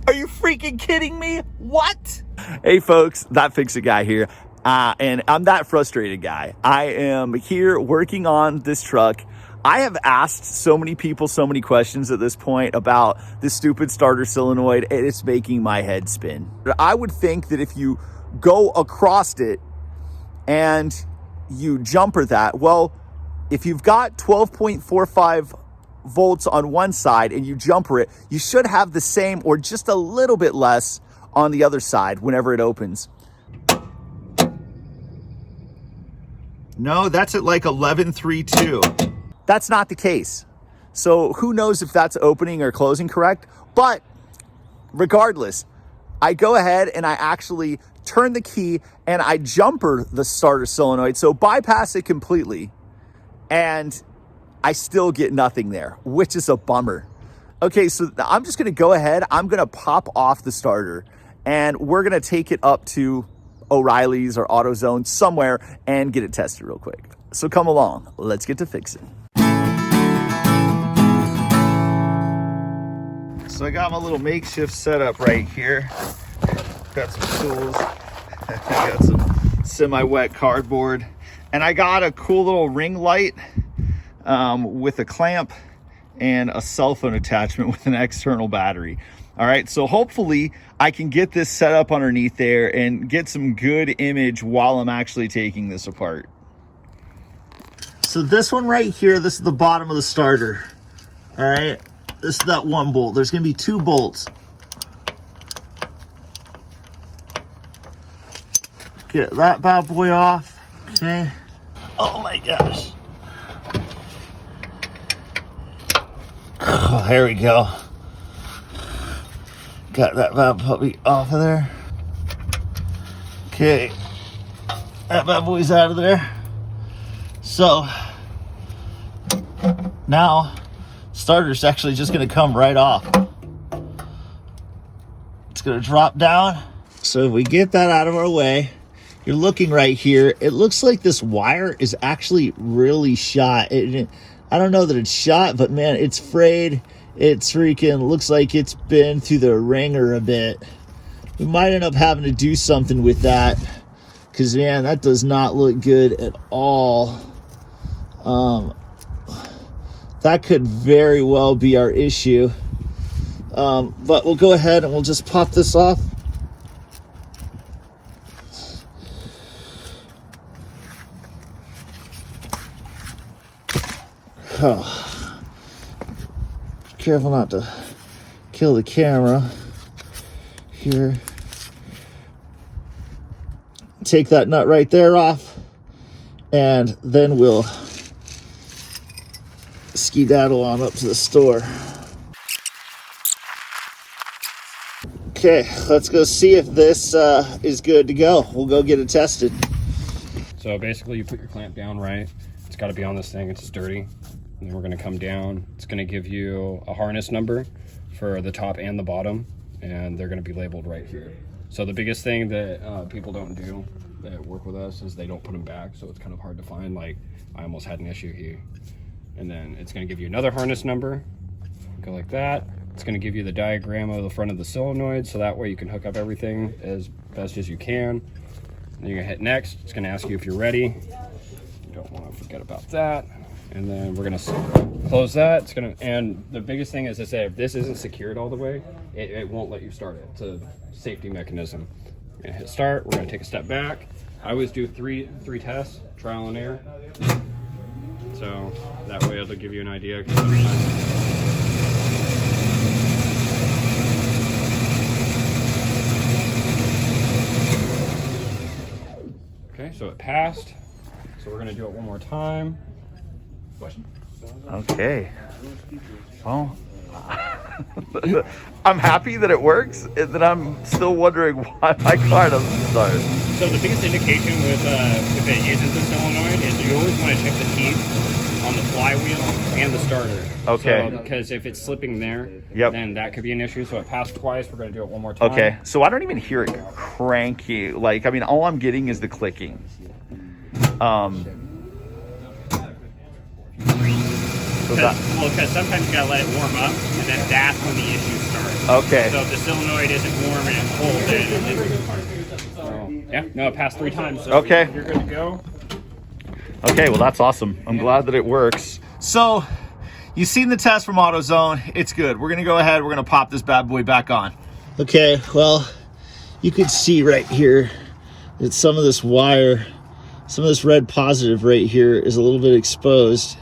Are you freaking kidding me? What? Hey folks, That Fix It Guy here. And I'm that frustrated guy. I am here working on this truck. I have asked so many people so many questions at this point about this stupid starter solenoid, and it's making my head spin. I would think that if you go across it and you jumper that, well, if you've got 12.45 volts on one side and you jumper it, you should have the same or just a little bit less on the other side whenever it opens. No, that's at like 11.32. That's not the case. So who knows if that's opening or closing correct? But regardless, I go ahead and I actually turn the key and I jumper the starter solenoid, so bypass it completely, and I still get nothing there, which is a bummer. Okay, so I'm just gonna go ahead, I'm gonna pop off the starter, and we're gonna take it up to O'Reilly's or AutoZone somewhere and get it tested real quick. So come along, let's get to fixing. So I got my little makeshift setup right here. Got some tools. I got some semi-wet cardboard. And I got a cool little ring light with a clamp and a cell phone attachment with an external battery. All right, so hopefully I can get this set up underneath there and get some good image while I'm actually taking this apart. So this one right here, this is the bottom of the starter. All right, this is that one bolt. There's gonna be two bolts. Get that bad boy off, okay? Oh my gosh. Oh, there we go. Got that bad puppy off of there. Okay, that bad boy's out of there. So now starter's actually just gonna come right off. It's gonna drop down. So if we get that out of our way, you're looking right here, it looks like this wire is actually really shot. I don't know that it's shot, but man, it's frayed. It's freaking looks like it's been through the ringer a bit. We might end up having to do something with that, because man, that does not look good at all. That could very well be our issue. But we'll go ahead and we'll just pop this off. Oh. Careful not to kill the camera here. Take that nut right there off, and then we'll skedaddle on up to the store. Okay, let's go see if this is good to go. We'll go get it tested. So basically you put your clamp down right. It's got to be on this thing, it's dirty. And then we're going to come down. It's going to give you a harness number for the top and the bottom, and they're going to be labeled right here. So the biggest thing that people don't do that work with us is they don't put them back, so it's kind of hard to find. Like, I almost had an issue here. And then it's going to give you another harness number. Go like that. It's going to give you the diagram of the front of the solenoid, so that way you can hook up everything as best as you can. Then you're going to hit next. It's going to ask you if you're ready. You don't want to forget about that. And then we're gonna close that. It's gonna, and the biggest thing is I say, if this isn't secured all the way, it won't let you start it. It's a safety mechanism. We're gonna hit start. We're gonna take a step back. I always do three tests, trial and error. So that way it'll give you an idea. Okay, so it passed. So we're gonna do it one more time. Question? Okay. Well, I'm happy that it works, and then I'm still wondering why my car doesn't start. So the biggest indication with if it uses the solenoid is you always want to check the teeth on the flywheel and the starter. Okay. So, because if it's slipping there, yep, then that could be an issue. So it passed twice. We're going to do it one more time. Okay. So I don't even hear it cranky. Like, I mean, all I'm getting is the clicking. Because sometimes you gotta let it warm up, and then that's when the issues start. Okay. So if the solenoid isn't warm and it's cold, then yeah, no, it passed 3 times. So Okay. you're good to go. Okay, well, that's awesome. I'm glad that it works. So you've seen the test from AutoZone. It's good. We're gonna go ahead, we're gonna pop this bad boy back on. Okay, well, you could see right here that some of this wire, some of this red positive right here is a little bit exposed.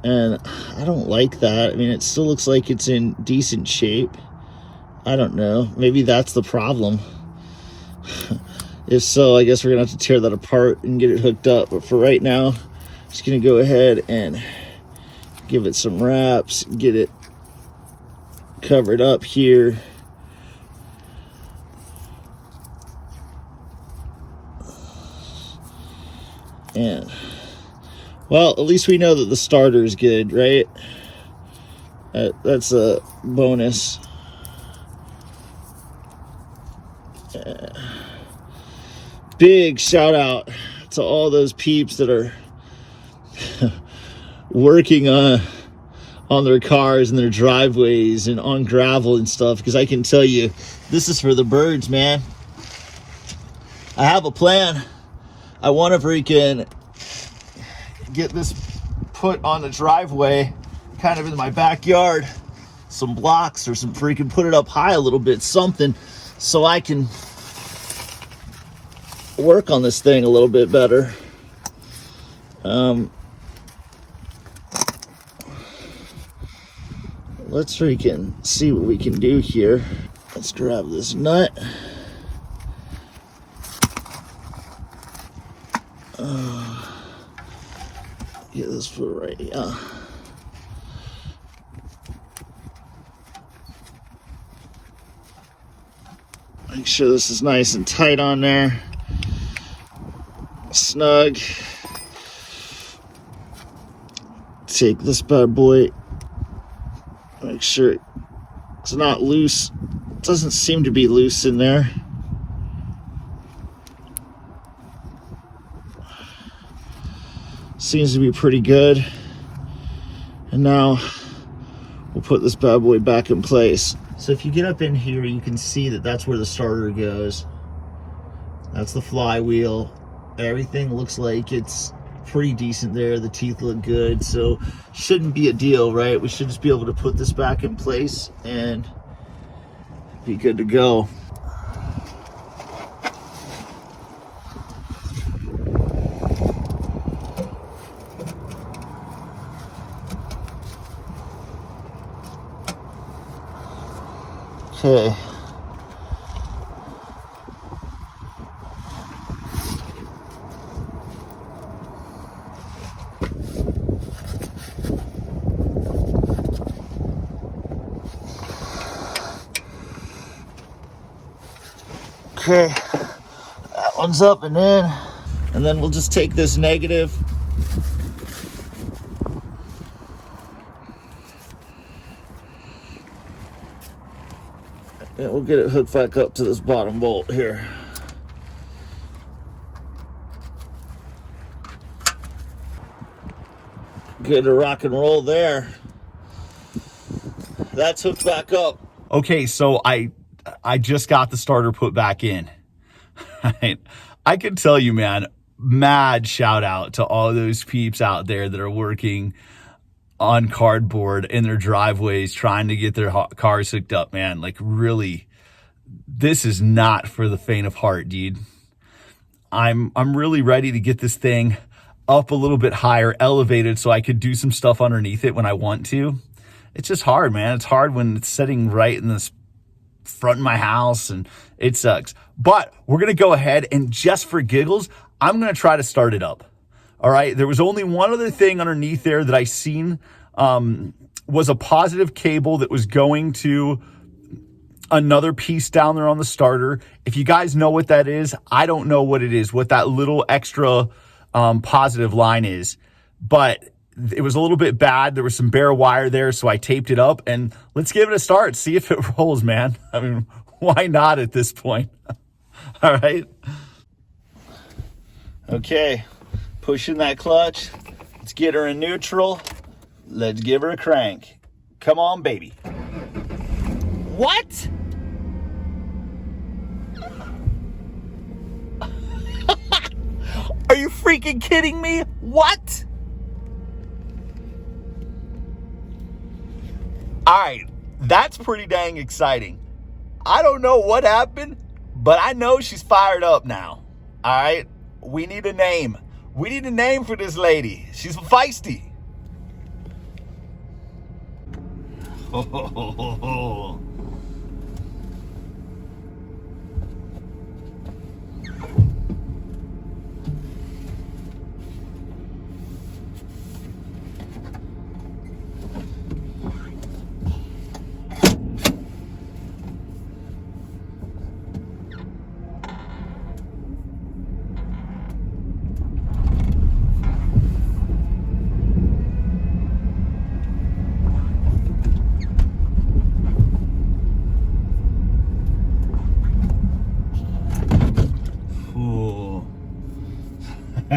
And I don't like that. I mean, it still looks like it's in decent shape. I don't know. Maybe that's the problem. If so, I guess we're gonna have to tear that apart and get it hooked up. But for right now, I'm just gonna go ahead and give it some wraps, get it covered up here. And, well, at least we know that the starter is good, right? That's a bonus. Big shout out to all those peeps that are working on their cars and their driveways and on gravel and stuff, because I can tell you, this is for the birds, man. I have a plan. I want to freaking get this put on the driveway, kind of in my backyard, some blocks or some freaking, put it up high a little bit, something, so I can work on this thing a little bit better. Let's freaking see what we can do here. Let's grab this nut. Get this foot right, yeah. Make sure this is nice and tight on there. Snug. Take this bad boy. Make sure it's not loose. It doesn't seem to be loose in there. Seems to be pretty good. And now we'll put this bad boy back in place. So if you get up in here, you can see that that's where the starter goes. That's the flywheel. Everything looks like it's pretty decent there. The teeth look good, so shouldn't be a deal, right? We should just be able to put this back in place and be good to go. Okay. Okay, that one's up and in, and then we'll just take this negative and we'll get it hooked back up to this bottom bolt here. Good to rock and roll there. That's hooked back up. Okay, so I just got the starter put back in. I can tell you, man, mad shout out to all those peeps out there that are working on cardboard in their driveways trying to get their cars hooked up, man. Like, really, this is not for the faint of heart, dude. I'm really ready to get this thing up a little bit higher, elevated, so I could do some stuff underneath it when I want to. It's just hard, man. It's hard when it's sitting right in this front of my house, and it sucks. But we're going to go ahead and, just for giggles, I'm going to try to start it up. All right. There was only one other thing underneath there that I seen, was a positive cable that was going to another piece down there on the starter. If you guys know what that is, I don't know what it is, what that little extra positive line is, but it was a little bit bad. There was some bare wire there, so I taped it up, and let's give it a start. See if it rolls, man. I mean, why not at this point? All right. Okay, pushing that clutch. Let's get her in neutral. Let's give her a crank. Come on, baby. What? Are you freaking kidding me? What? All right, that's pretty dang exciting. I don't know what happened, but I know she's fired up now. All right, we need a name. We need a name for this lady. She's feisty.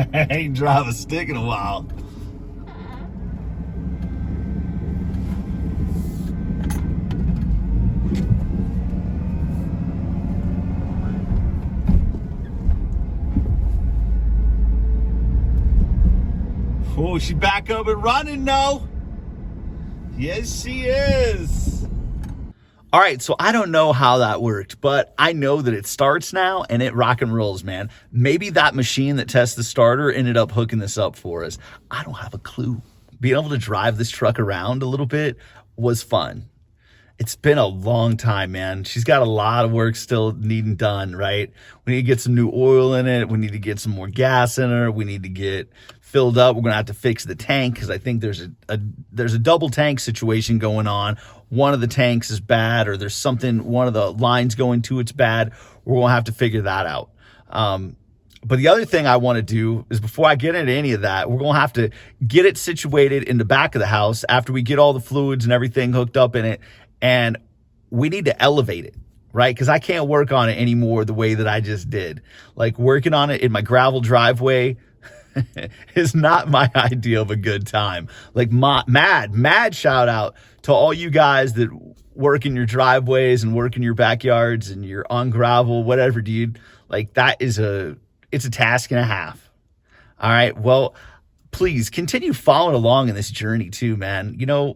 I ain't drive a stick in a while. Oh, she back up and running now. Yes, she is. All right, so I don't know how that worked, but I know that it starts now and it rock and rolls, man. Maybe that machine that tests the starter ended up hooking this up for us. I don't have a clue. Being able to drive this truck around a little bit was fun. It's been a long time, man. She's got a lot of work still needing done, right? We need to get some new oil in it. We need to get some more gas in her. We need to get filled up. We're going to have to fix the tank because I think there's a double tank situation going on. One of the tanks is bad, or there's something, one of the lines going to it's bad. We're going to have to figure that out. But the other thing I want to do is, before I get into any of that, we're going to have to get it situated in the back of the house after we get all the fluids and everything hooked up in it. And we need to elevate it, right? Because I can't work on it anymore the way that I just did. Like, working on it in my gravel driveway is not my idea of a good time. Like, mad shout out to all you guys that work in your driveways and work in your backyards and you're on gravel, whatever, dude. Like, it's a task and a half. All right. Well, please continue following along in this journey too, man. You know,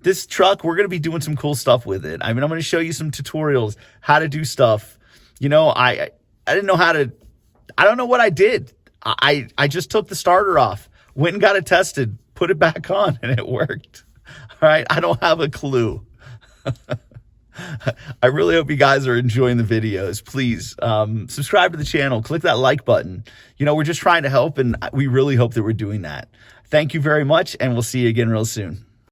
this truck, we're going to be doing some cool stuff with it. I mean, I'm going to show you some tutorials, how to do stuff. You know, I didn't know how to, I don't know what I did. I just took the starter off, went and got it tested, put it back on, and it worked. All right. I don't have a clue. I really hope you guys are enjoying the videos. Please subscribe to the channel, click that like button. You know, we're just trying to help, and we really hope that we're doing that. Thank you very much, and we'll see you again real soon.